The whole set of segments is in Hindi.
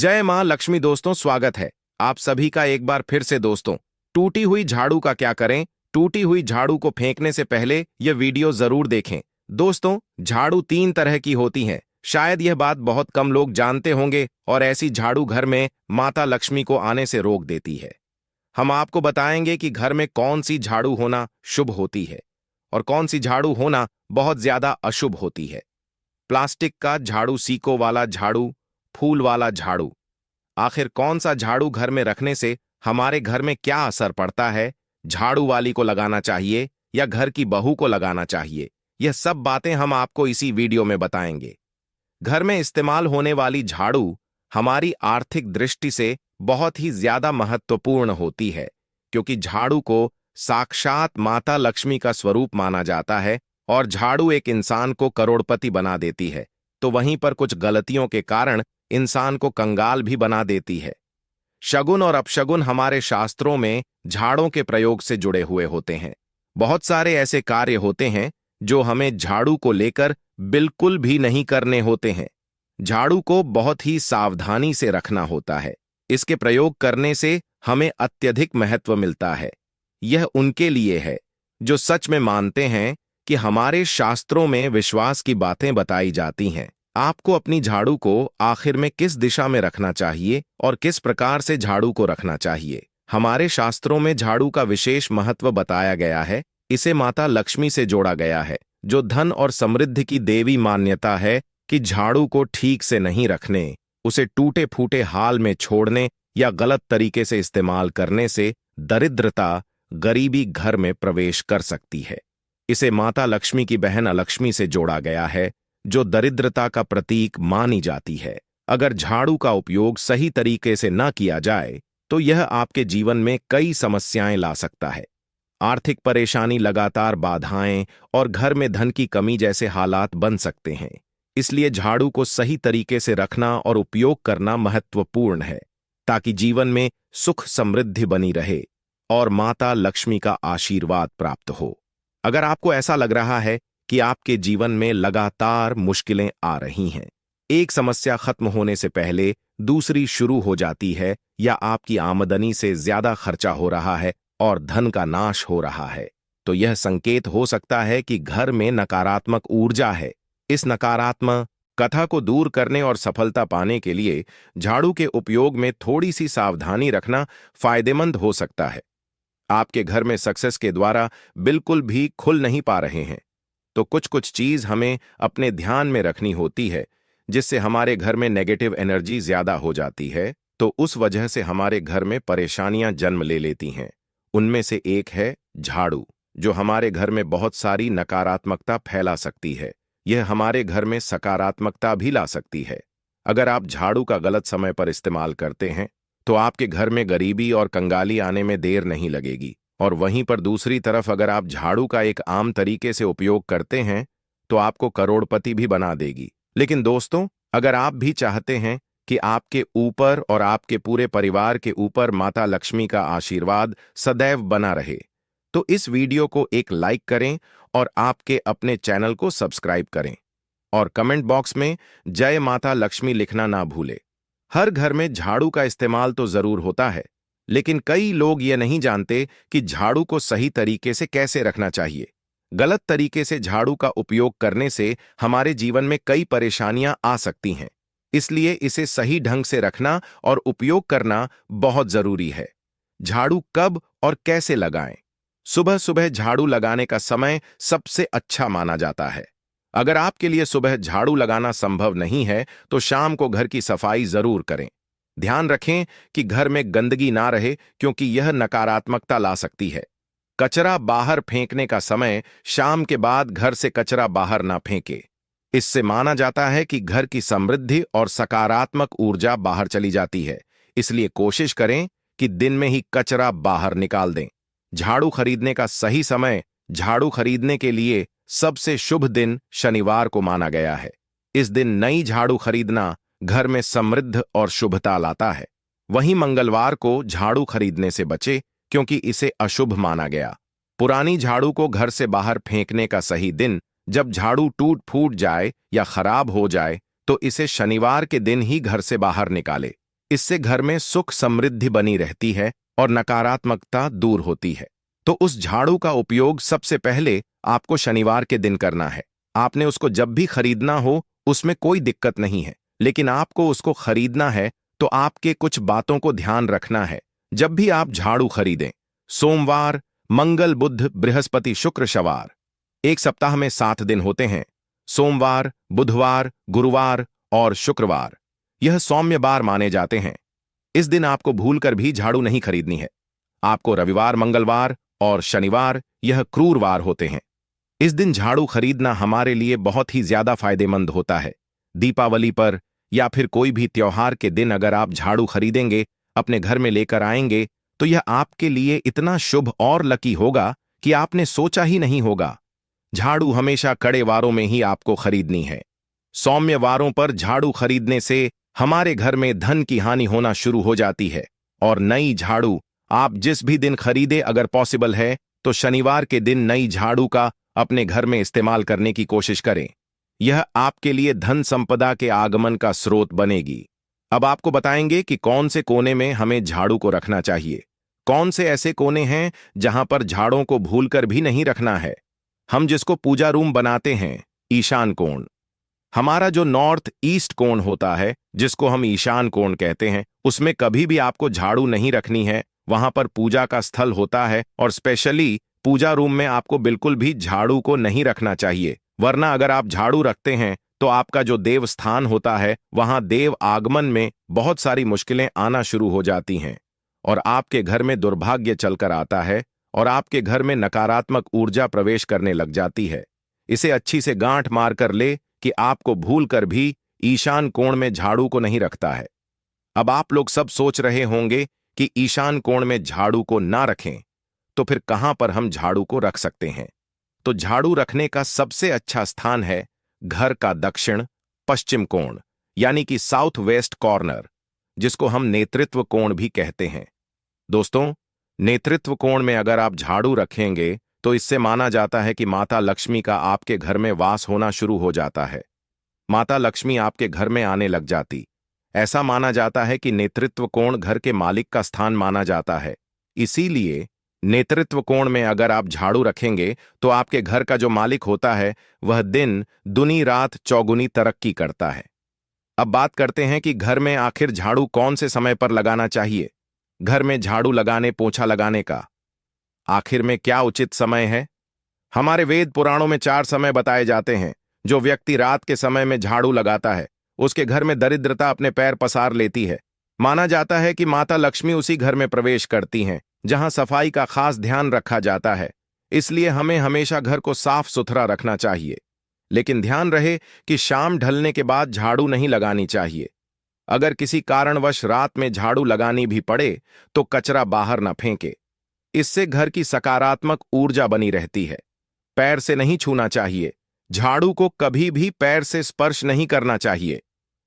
जय मां लक्ष्मी। दोस्तों, स्वागत है आप सभी का एक बार फिर से। दोस्तों, टूटी हुई झाड़ू का क्या करें? टूटी हुई झाड़ू को फेंकने से पहले यह वीडियो जरूर देखें। दोस्तों, झाड़ू 3 तरह की होती हैं। शायद यह बात बहुत कम लोग जानते होंगे और ऐसी झाड़ू घर में माता लक्ष्मी को आने से रोक देती है। हम आपको बताएंगे कि घर में कौन सी झाड़ू होना शुभ होती है और कौन सी झाड़ू होना बहुत ज्यादा अशुभ होती है। प्लास्टिक का झाड़ू, सीको वाला झाड़ू, फूल वाला झाड़ू, आखिर कौन सा झाड़ू घर में रखने से हमारे घर में क्या असर पड़ता है? झाड़ू वाली को लगाना चाहिए या घर की बहू को लगाना चाहिए? यह सब बातें हम आपको इसी वीडियो में बताएंगे। घर में इस्तेमाल होने वाली झाड़ू हमारी आर्थिक दृष्टि से बहुत ही ज्यादा महत्वपूर्ण होती है, क्योंकि झाड़ू को साक्षात माता लक्ष्मी का स्वरूप माना जाता है और झाड़ू एक इंसान को करोड़पति बना देती है, तो वहीं पर कुछ गलतियों के कारण इंसान को कंगाल भी बना देती है। शगुन और अपशगुन हमारे शास्त्रों में झाड़ों के प्रयोग से जुड़े हुए होते हैं। बहुत सारे ऐसे कार्य होते हैं जो हमें झाड़ू को लेकर बिल्कुल भी नहीं करने होते हैं। झाड़ू को बहुत ही सावधानी से रखना होता है। इसके प्रयोग करने से हमें अत्यधिक महत्व मिलता है। यह उनके लिए है जो सच में मानते हैं कि हमारे शास्त्रों में विश्वास की बातें बताई जाती हैं। आपको अपनी झाड़ू को आखिर में किस दिशा में रखना चाहिए और किस प्रकार से झाड़ू को रखना चाहिए? हमारे शास्त्रों में झाड़ू का विशेष महत्व बताया गया है। इसे माता लक्ष्मी से जोड़ा गया है, जो धन और समृद्धि की देवी मान्यता है कि झाड़ू को ठीक से नहीं रखने, उसे टूटे फूटे हाल में छोड़ने या गलत तरीके से इस्तेमाल करने से दरिद्रता, गरीबी घर में प्रवेश कर सकती है। इसे माता लक्ष्मी की बहन अलक्ष्मी से जोड़ा गया है, जो दरिद्रता का प्रतीक मानी जाती है। अगर झाड़ू का उपयोग सही तरीके से न किया जाए तो यह आपके जीवन में कई समस्याएं ला सकता है। आर्थिक परेशानी, लगातार बाधाएं और घर में धन की कमी जैसे हालात बन सकते हैं। इसलिए झाड़ू को सही तरीके से रखना और उपयोग करना महत्वपूर्ण है, ताकि जीवन में सुख समृद्धि बनी रहे और माता लक्ष्मी का आशीर्वाद प्राप्त हो। अगर आपको ऐसा लग रहा है कि आपके जीवन में लगातार मुश्किलें आ रही हैं, एक समस्या खत्म होने से पहले दूसरी शुरू हो जाती है, या आपकी आमदनी से ज्यादा खर्चा हो रहा है और धन का नाश हो रहा है, तो यह संकेत हो सकता है कि घर में नकारात्मक ऊर्जा है। इस नकारात्मक कथा को दूर करने और सफलता पाने के लिए झाड़ू के उपयोग में थोड़ी सी सावधानी रखना फायदेमंद हो सकता है। आपके घर में सक्सेस के द्वारा बिल्कुल भी खुल नहीं पा रहे हैं, तो कुछ चीज हमें अपने ध्यान में रखनी होती है, जिससे हमारे घर में नेगेटिव एनर्जी ज्यादा हो जाती है, तो उस वजह से हमारे घर में परेशानियां जन्म ले लेती हैं। उनमें से एक है झाड़ू, जो हमारे घर में बहुत सारी नकारात्मकता फैला सकती है। यह हमारे घर में सकारात्मकता भी ला सकती है। अगर आप झाड़ू का गलत समय पर इस्तेमाल करते हैं तो आपके घर में गरीबी और कंगाली आने में देर नहीं लगेगी, और वहीं पर दूसरी तरफ अगर आप झाड़ू का एक आम तरीके से उपयोग करते हैं तो आपको करोड़पति भी बना देगी। लेकिन दोस्तों, अगर आप भी चाहते हैं कि आपके ऊपर और आपके पूरे परिवार के ऊपर माता लक्ष्मी का आशीर्वाद सदैव बना रहे, तो इस वीडियो को एक लाइक करें और आपके अपने चैनल को सब्सक्राइब करें, और कमेंट बॉक्स में जय माता लक्ष्मी लिखना ना भूले। हर घर में झाड़ू का इस्तेमाल तो जरूर होता है, लेकिन कई लोग ये नहीं जानते कि झाड़ू को सही तरीके से कैसे रखना चाहिए। गलत तरीके से झाड़ू का उपयोग करने से हमारे जीवन में कई परेशानियां आ सकती हैं। इसलिए इसे सही ढंग से रखना और उपयोग करना बहुत जरूरी है। झाड़ू कब और कैसे लगाएं? सुबह सुबह झाड़ू लगाने का समय सबसे अच्छा माना जाता है। अगर आपके लिए सुबह झाड़ू लगाना संभव नहीं है तो शाम को घर की सफाई जरूर करें। ध्यान रखें कि घर में गंदगी ना रहे, क्योंकि यह नकारात्मकता ला सकती है। कचरा बाहर फेंकने का समय शाम के बाद घर से कचरा बाहर ना फेंके। इससे माना जाता है कि घर की समृद्धि और सकारात्मक ऊर्जा बाहर चली जाती है। इसलिए कोशिश करें कि दिन में ही कचरा बाहर निकाल दें। झाड़ू खरीदने का सही समय: झाड़ू खरीदने के लिए सबसे शुभ दिन शनिवार को माना गया है। इस दिन नई झाड़ू खरीदना घर में समृद्ध और शुभता लाता है। वहीं मंगलवार को झाड़ू खरीदने से बचे, क्योंकि इसे अशुभ माना गया। पुरानी झाड़ू को घर से बाहर फेंकने का सही दिन जब झाड़ू टूट फूट जाए या खराब हो जाए, तो इसे शनिवार के दिन ही घर से बाहर निकाले। इससे घर में सुख समृद्धि बनी रहती है और नकारात्मकता दूर होती है। तो उस झाड़ू का उपयोग सबसे पहले आपको शनिवार के दिन करना है। आपने उसको जब भी खरीदना हो उसमें कोई दिक्कत नहीं है, लेकिन आपको उसको खरीदना है तो आपके कुछ बातों को ध्यान रखना है। जब भी आप झाड़ू खरीदें, सोमवार, मंगल, बुध, बृहस्पति, शुक्र, शनिवार, एक सप्ताह में 7 दिन होते हैं। सोमवार, बुधवार, गुरुवार और शुक्रवार यह सौम्य बार माने जाते हैं। इस दिन आपको भूलकर भी झाड़ू नहीं खरीदनी है। आपको रविवार, मंगलवार और शनिवार यह क्रूर वार होते हैं। इस दिन झाड़ू खरीदना हमारे लिए बहुत ही ज्यादा फायदेमंद होता है। दीपावली पर या फिर कोई भी त्योहार के दिन अगर आप झाड़ू खरीदेंगे, अपने घर में लेकर आएंगे, तो यह आपके लिए इतना शुभ और लकी होगा कि आपने सोचा ही नहीं होगा। झाड़ू हमेशा कड़े वारों में ही आपको खरीदनी है। सौम्य वारों पर झाड़ू खरीदने से हमारे घर में धन की हानि होना शुरू हो जाती है। और नई झाड़ू आप जिस भी दिन खरीदे, अगर पॉसिबल है तो शनिवार के दिन नई झाड़ू का अपने घर में इस्तेमाल करने की कोशिश करें। यह आपके लिए धन संपदा के आगमन का स्रोत बनेगी। अब आपको बताएंगे कि कौन से कोने में हमें झाड़ू को रखना चाहिए। कौन से ऐसे कोने हैं जहां पर झाड़ों को भूलकर भी नहीं रखना है। हम जिसको पूजा रूम बनाते हैं, ईशान कोण, हमारा जो नॉर्थ ईस्ट कोण होता है, जिसको हम ईशान कोण कहते हैं, उसमें कभी भी आपको झाड़ू नहीं रखनी है। वहां पर पूजा का स्थल होता है और स्पेशली पूजा रूम में आपको बिल्कुल भी झाड़ू को नहीं रखना चाहिए। वरना अगर आप झाड़ू रखते हैं तो आपका जो देव स्थान होता है, वहां देव आगमन में बहुत सारी मुश्किलें आना शुरू हो जाती हैं और आपके घर में दुर्भाग्य चलकर आता है और आपके घर में नकारात्मक ऊर्जा प्रवेश करने लग जाती है। इसे अच्छी से गांठ मारकर ले कि आपको भूलकर भी ईशान कोण में झाड़ू को नहीं रखता है। अब आप लोग सब सोच रहे होंगे कि ईशान कोण में झाड़ू को ना रखें, तो फिर कहां पर हम झाड़ू को रख सकते हैं। तो झाड़ू रखने का सबसे अच्छा स्थान है घर का दक्षिण पश्चिम कोण, यानी कि साउथ वेस्ट कॉर्नर, जिसको हम नेतृत्व कोण भी कहते हैं। दोस्तों, नेतृत्व कोण में अगर आप झाड़ू रखेंगे तो इससे माना जाता है कि माता लक्ष्मी का आपके घर में वास होना शुरू हो जाता है। माता लक्ष्मी आपके घर में आने लग जाती। ऐसा माना जाता है कि नेतृत्व कोण घर के मालिक का स्थान माना जाता है। इसीलिए नेतृत्व कोण में अगर आप झाड़ू रखेंगे तो आपके घर का जो मालिक होता है वह दिन दुनी रात चौगुनी तरक्की करता है। अब बात करते हैं कि घर में आखिर झाड़ू कौन से समय पर लगाना चाहिए। घर में झाड़ू लगाने, पोछा लगाने का आखिर में क्या उचित समय है। हमारे वेद पुराणों में 4 समय बताए जाते हैं। जो व्यक्ति रात के समय में झाड़ू लगाता है उसके घर में दरिद्रता अपने पैर पसार लेती है। माना जाता है कि माता लक्ष्मी उसी घर में प्रवेश करती हैं जहां सफाई का खास ध्यान रखा जाता है। इसलिए हमें हमेशा घर को साफ सुथरा रखना चाहिए। लेकिन ध्यान रहे कि शाम ढलने के बाद झाड़ू नहीं लगानी चाहिए। अगर किसी कारणवश रात में झाड़ू लगानी भी पड़े तो कचरा बाहर न फेंके। इससे घर की सकारात्मक ऊर्जा बनी रहती है। पैर से नहीं छूना चाहिए। झाड़ू को कभी भी पैर से स्पर्श नहीं करना चाहिए।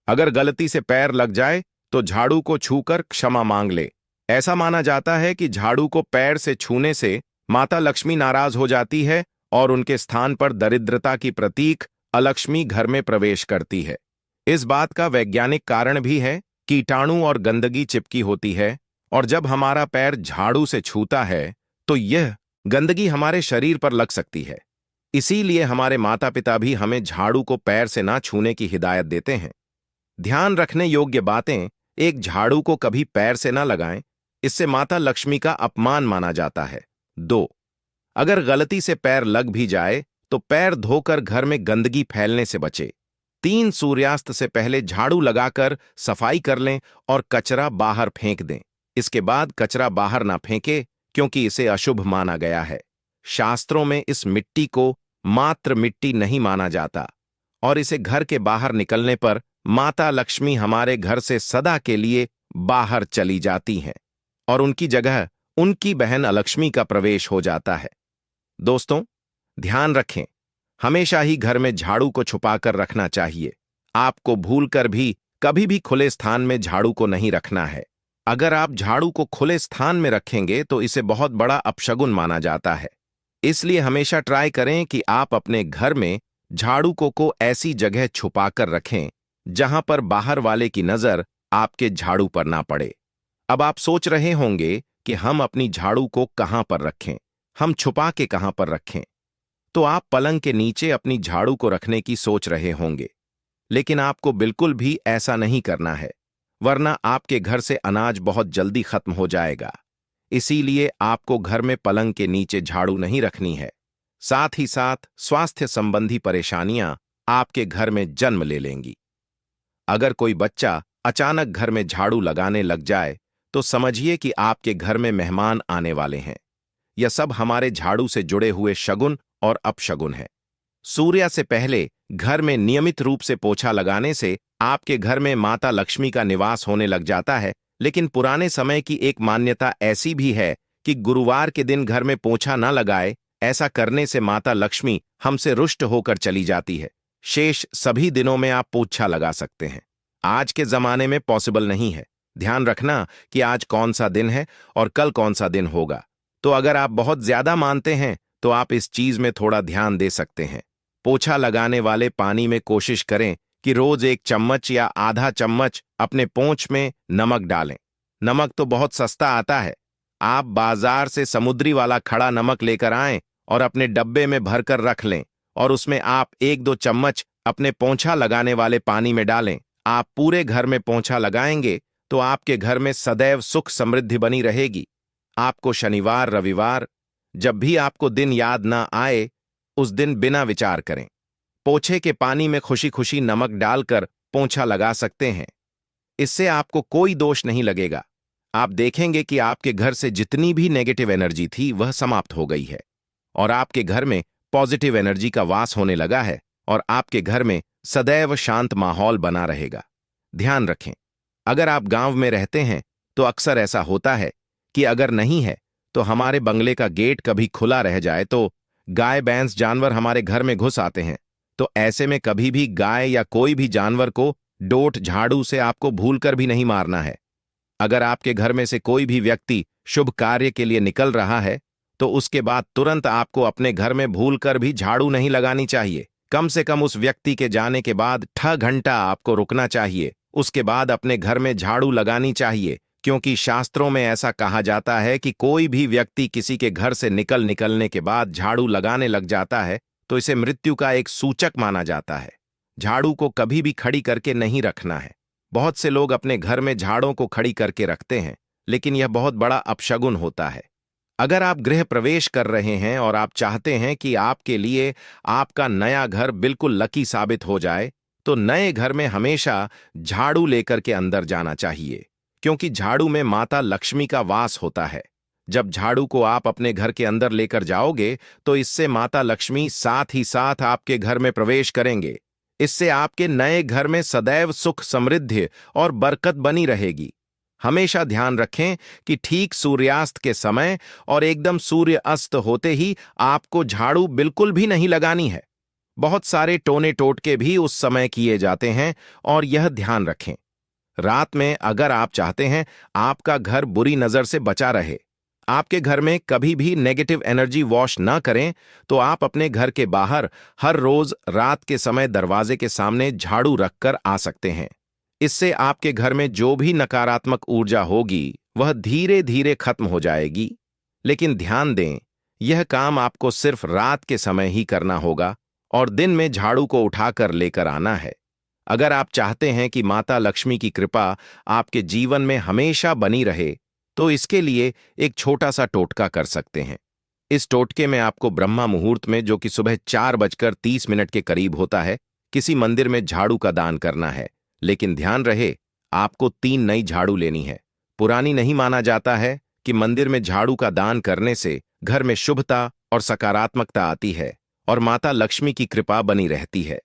अगर गलती से पैर लग जाए तो झाड़ू को छूकर क्षमा मांग ले। ऐसा माना जाता है कि झाड़ू को पैर से छूने से माता लक्ष्मी नाराज हो जाती है और उनके स्थान पर दरिद्रता की प्रतीक अलक्ष्मी घर में प्रवेश करती है। इस बात का वैज्ञानिक कारण भी है। कीटाणु और गंदगी चिपकी होती है और जब हमारा पैर झाड़ू से छूता है तो यह गंदगी हमारे शरीर पर लग सकती है। इसीलिए हमारे माता पिता भी हमें झाड़ू को पैर से ना छूने की हिदायत देते हैं। ध्यान रखने योग्य बातें: एक, झाड़ू को कभी पैर से ना लगाएं, इससे माता लक्ष्मी का अपमान माना जाता है। 2, अगर गलती से पैर लग भी जाए तो पैर धोकर घर में गंदगी फैलने से बचे। 3, सूर्यास्त से पहले झाड़ू लगाकर सफाई कर लें और कचरा बाहर फेंक दें। इसके बाद कचरा बाहर ना फेंके क्योंकि इसे अशुभ माना गया है। शास्त्रों में इस मिट्टी को मात्र मिट्टी नहीं माना जाता और इसे घर के बाहर निकलने पर माता लक्ष्मी हमारे घर से सदा के लिए बाहर चली जाती हैं और उनकी जगह उनकी बहन अलक्ष्मी का प्रवेश हो जाता है। दोस्तों, ध्यान रखें, हमेशा ही घर में झाड़ू को छुपाकर रखना चाहिए। आपको भूलकर भी कभी भी खुले स्थान में झाड़ू को नहीं रखना है। अगर आप झाड़ू को खुले स्थान में रखेंगे तो इसे बहुत बड़ा अपशगुन माना जाता है। इसलिए हमेशा ट्राई करें कि आप अपने घर में झाड़ू को ऐसी जगह छुपाकर रखें जहां पर बाहर वाले की नजर आपके झाड़ू पर ना पड़े। अब आप सोच रहे होंगे कि हम अपनी झाड़ू को कहां पर रखें, हम छुपा के कहां पर रखें। तो आप पलंग के नीचे अपनी झाड़ू को रखने की सोच रहे होंगे, लेकिन आपको बिल्कुल भी ऐसा नहीं करना है, वरना आपके घर से अनाज बहुत जल्दी खत्म हो जाएगा। इसीलिए आपको घर में पलंग के नीचे झाड़ू नहीं रखनी है। साथ ही साथ स्वास्थ्य संबंधी परेशानियां आपके घर में जन्म ले लेंगी। अगर कोई बच्चा अचानक घर में झाड़ू लगाने लग जाए, तो समझिए कि आपके घर में मेहमान आने वाले हैं। यह सब हमारे झाड़ू से जुड़े हुए शगुन और अपशगुन है। सूर्य से पहले घर में नियमित रूप से पोछा लगाने से आपके घर में माता लक्ष्मी का निवास होने लग जाता है। लेकिन पुराने समय की एक मान्यता ऐसी भी है कि गुरुवार के दिन घर में पोछा न लगाए, ऐसा करने से माता लक्ष्मी हमसे रुष्ट होकर चली जाती है। शेष सभी दिनों में आप पोछा लगा सकते हैं। आज के जमाने में पॉसिबल नहीं है। ध्यान रखना कि आज कौन सा दिन है और कल कौन सा दिन होगा। तो अगर आप बहुत ज्यादा मानते हैं तो आप इस चीज में थोड़ा ध्यान दे सकते हैं। पोछा लगाने वाले पानी में कोशिश करें कि रोज 1 चम्मच या आधा चम्मच अपने पोंछ में नमक डालें। नमक तो बहुत सस्ता आता है। आप बाजार से समुद्री वाला खड़ा नमक लेकर आएं और अपने डब्बे में भरकर रख लें और उसमें आप 1-2 चम्मच अपने पोंछा लगाने वाले पानी में डालें। आप पूरे घर में पोंछा लगाएंगे तो आपके घर में सदैव सुख समृद्धि बनी रहेगी। आपको शनिवार रविवार जब भी आपको दिन याद ना आए, उस दिन बिना विचार करें पोछे के पानी में खुशी खुशी नमक डालकर पोंछा लगा सकते हैं। इससे आपको कोई दोष नहीं लगेगा। आप देखेंगे कि आपके घर से जितनी भी नेगेटिव एनर्जी थी वह समाप्त हो गई है और आपके घर में पॉजिटिव एनर्जी का वास होने लगा है और आपके घर में सदैव शांत माहौल बना रहेगा। ध्यान रखें, अगर आप गांव में रहते हैं तो अक्सर ऐसा होता है कि अगर नहीं है तो हमारे बंगले का गेट कभी खुला रह जाए तो गाय भैंस जानवर हमारे घर में घुस आते हैं। तो ऐसे में कभी भी गाय या कोई भी जानवर को डोट झाड़ू से आपको भूलकर भी नहीं मारना है। अगर आपके घर में से कोई भी व्यक्ति शुभ कार्य के लिए निकल रहा है तो उसके बाद तुरंत आपको अपने घर में भूलकर भी झाड़ू नहीं लगानी चाहिए। कम से कम उस व्यक्ति के जाने के बाद 6 घंटा आपको रुकना चाहिए। उसके बाद अपने घर में झाड़ू लगानी चाहिए, क्योंकि शास्त्रों में ऐसा कहा जाता है कि कोई भी व्यक्ति किसी के घर से निकलने के बाद झाड़ू लगाने लग जाता है तो इसे मृत्यु का एक सूचक माना जाता है। झाड़ू को कभी भी खड़ी करके नहीं रखना है। बहुत से लोग अपने घर में झाड़ों को खड़ी करके रखते हैं, लेकिन यह बहुत बड़ा अपशगुन होता है। अगर आप गृह प्रवेश कर रहे हैं और आप चाहते हैं कि आपके लिए आपका नया घर बिल्कुल लकी साबित हो जाए, तो नए घर में हमेशा झाड़ू लेकर के अंदर जाना चाहिए, क्योंकि झाड़ू में माता लक्ष्मी का वास होता है। जब झाड़ू को आप अपने घर के अंदर लेकर जाओगे तो इससे माता लक्ष्मी साथ ही साथ आपके घर में प्रवेश करेंगे। इससे आपके नए घर में सदैव सुख समृद्धि और बरकत बनी रहेगी। हमेशा ध्यान रखें कि ठीक सूर्यास्त के समय और एकदम सूर्य अस्त होते ही आपको झाड़ू बिल्कुल भी नहीं लगानी है। बहुत सारे टोने टोटके भी उस समय किए जाते हैं और यह ध्यान रखें, रात में अगर आप चाहते हैं आपका घर बुरी नजर से बचा रहे, आपके घर में कभी भी नेगेटिव एनर्जी वॉश ना करें, तो आप अपने घर के बाहर हर रोज रात के समय दरवाजे के सामने झाड़ू रखकर आ सकते हैं। इससे आपके घर में जो भी नकारात्मक ऊर्जा होगी वह धीरे धीरे खत्म हो जाएगी। लेकिन ध्यान दें, यह काम आपको सिर्फ रात के समय ही करना होगा और दिन में झाड़ू को उठाकर लेकर आना है। अगर आप चाहते हैं कि माता लक्ष्मी की कृपा आपके जीवन में हमेशा बनी रहे, तो इसके लिए एक छोटा सा टोटका कर सकते हैं। इस टोटके में आपको ब्रह्मा मुहूर्त में, जो कि सुबह 4:30 के करीब होता है, किसी मंदिर में झाड़ू का दान करना है। लेकिन ध्यान रहे, आपको 3 नई झाड़ू लेनी है। पुरानी नहीं माना जाता है कि मंदिर में झाड़ू का दान करने से घर में शुभता और सकारात्मकता आती है और माता लक्ष्मी की कृपा बनी रहती है।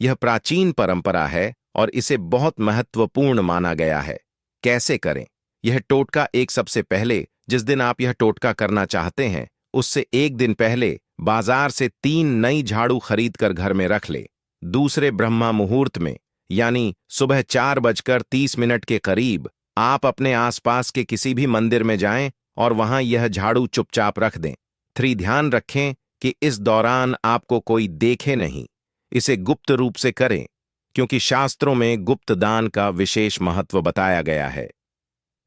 यह प्राचीन परंपरा है और इसे बहुत महत्वपूर्ण माना गया है। कैसे करें यह टोटका? एक सबसे पहले जिस दिन आप यह टोटका करना चाहते हैं, उससे एक दिन पहले बाजार से 3 नई झाड़ू खरीद कर घर में रख ले। दूसरे ब्रह्मा मुहूर्त में, यानी सुबह 4:30 के करीब, आप अपने आसपास के किसी भी मंदिर में जाएं और वहां यह झाड़ू चुपचाप रख दें। 3 ध्यान रखें कि इस दौरान आपको कोई देखे नहीं। इसे गुप्त रूप से करें। क्योंकि शास्त्रों में गुप्त दान का विशेष महत्व बताया गया है।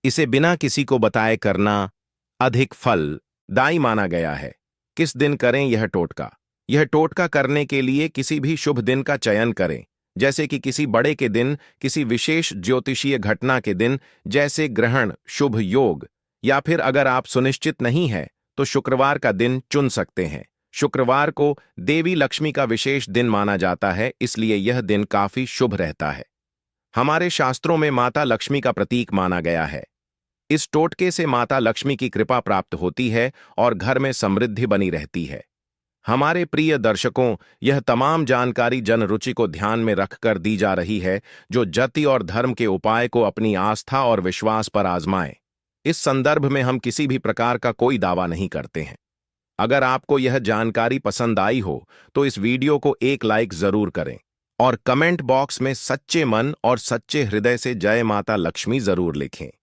इसे बिना किसी को बताए करना अधिक फलदायी माना गया है। किस दिन करें यह टोटका करने के लिए किसी भी शुभ दिन का चयन करें, जैसे कि किसी बड़े के दिन, किसी विशेष ज्योतिषीय घटना के दिन जैसे ग्रहण, शुभ योग, या फिर अगर आप सुनिश्चित नहीं है तो शुक्रवार का दिन चुन सकते हैं। शुक्रवार को देवी लक्ष्मी का विशेष दिन माना जाता है, इसलिए यह दिन काफी शुभ रहता है। हमारे शास्त्रों में माता लक्ष्मी का प्रतीक माना गया है। इस टोटके से माता लक्ष्मी की कृपा प्राप्त होती है और घर में समृद्धि बनी रहती है। हमारे प्रिय दर्शकों, यह तमाम जानकारी जन रुचि को ध्यान में रखकर दी जा रही है, जो जाति और धर्म के उपाय को अपनी आस्था और विश्वास पर आजमाएं। इस संदर्भ में हम किसी भी प्रकार का कोई दावा नहीं करते हैं। अगर आपको यह जानकारी पसंद आई हो तो इस वीडियो को एक लाइक जरूर करें और कमेंट बॉक्स में सच्चे मन और सच्चे हृदय से जय माता लक्ष्मी जरूर लिखें।